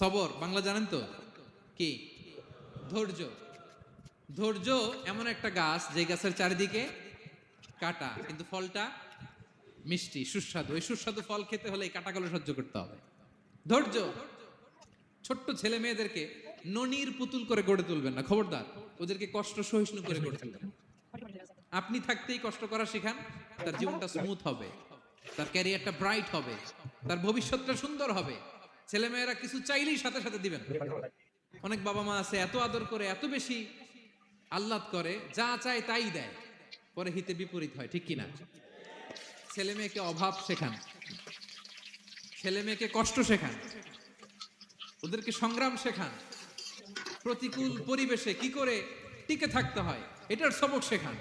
সবর বাংলা জানেন তো কি? ধৈর্য। ধৈর্য এমন একটা গাছ যে গাছের চারিদিকে কাটা, কিন্তু ফলটা মিষ্টি সুস্বাদু। এই সুস্বাদু ফল খেতে হলে এই কাটাগুলো সহ্য করতে হবে। ধৈর্য। ছোট্ট ছেলে মেয়েদেরকে ননির পুতুল করে গড়ে তুলবেন না, খবরদার। ওদেরকে কষ্ট সহিষ্ণু করে গড়ে তুলবেন। আপনি থাকতেই কষ্ট করা শেখান, তার জীবনটা স্মুথ হবে, তার ক্যারিয়ারটা ব্রাইট হবে, তার ভবিষ্যৎটা সুন্দর হবে। ছেলে মেয়েরা কিছু চাইলেই সাথে সাথে দিবেন। অনেক বাবা মা আছে এত আদর করে, এত বেশি আহ্লাদ করে, যা চায় তাই দেয়, পরে হিতে বিপরীত হয়, ঠিক কিনা? ছেলে মেয়েকে অভাব শেখান, ছেলে মেয়েকে কষ্ট শেখান, ওদেরকে সংগ্রাম শেখান, প্রতিকূল পরিবেশে কি করে টিকে থাকতে হয় এটার সবক শেখান।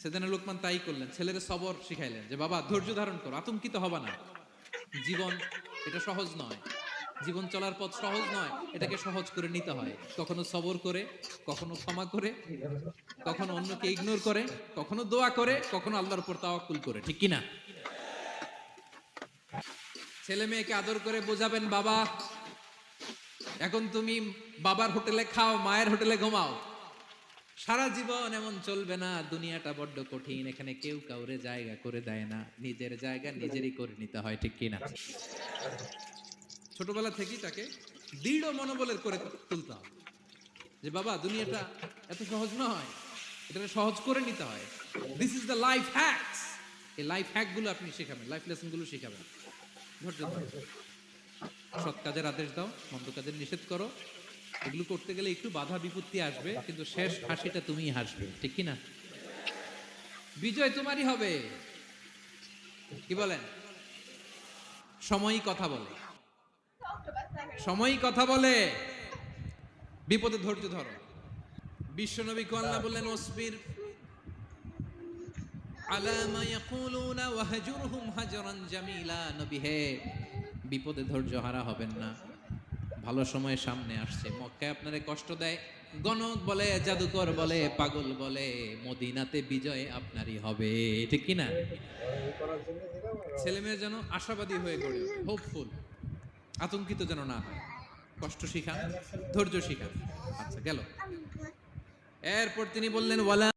সেদিন লোকমান তাই করলেন, ছেলেদের সবর শিখাইলেন যে বাবা ধৈর্য ধারণ করো, আতঙ্কিত হবা না। জীবন এটা সহজ নয়, জীবন চলার পথ সহজ নয়, এটাকে সহজ করে নিতে হয়। কখনো সবর করে, কখনো ক্ষমা করে, কখনো অন্যকে ইগনোর করে, কখনো দোয়া করে, কখনো আল্লাহর উপর তাওয়াক্কুল করে, ঠিক কিনা? ছেলে মেয়েকে আদর করে বোঝাবেন, বাবা এখন তুমি বাবার হোটেলে খাও, মায়ের হোটেলে ঘুমাও। সারা জীবন এমন চলবে না, দুনিয়াটা বড্ড কঠিন, এখানে কেউ কাউরে জায়গা করে দেয় না, নিজের জায়গা নিজেরই করে নিতে হয়, ঠিক কিনা? ছোটবেলা থেকেই তাকে দৃঢ় মনোবলের করে তুলতে হবে যে বাবা দুনিয়াটা এত সহজ নয়, এটাকে সহজ করে নিতে হয়। This is the life hacks. এই লাইফ হ্যাক গুলো আপনি শেখাবেন, লাইফ লেসন গুলো শেখাবেন। ধৈর্য ধরো, সৎ কাজের আদেশ দাও, মন্দ কাজের নিষেধ করো। এগুলো করতে গেলে একটু বাধা বিপত্তি আসবে, কিন্তু শেষ হাসিটা তুমিই হাসবে, ঠিক কিনা? বিজয় তোমারই হবে। কি বলেন? সময়ই কথা বলে, সময়ই কথা বলে। বিপদে ধৈর্য ধরো। বিশ্বনবী কে আল্লাহ বললেন ওসবির আলা মা ইয়াকুলুনা ওয়াহজুরহুম হাজরান জামিলা। নবী হে, বিপদে ধৈর্য হারা হবেন না। ভালো সময় সামনে আসছে, মক্কায় আপনারে কষ্ট দেয়, গণক বলে, জাদুকর বলে, পাগল বলে, মদিনাতে বিজয় আপনারই হবে, ঠিক কিনা? ছেলে মেয়ে যেন আশাবাদী হয়ে গড়ে ওঠে, হোপফুল, আতঙ্কিত যেন না হয়। কষ্ট শিখান, ধৈর্য শিখান। আচ্ছা গেল। এরপর তিনি বললেন ওয়ালা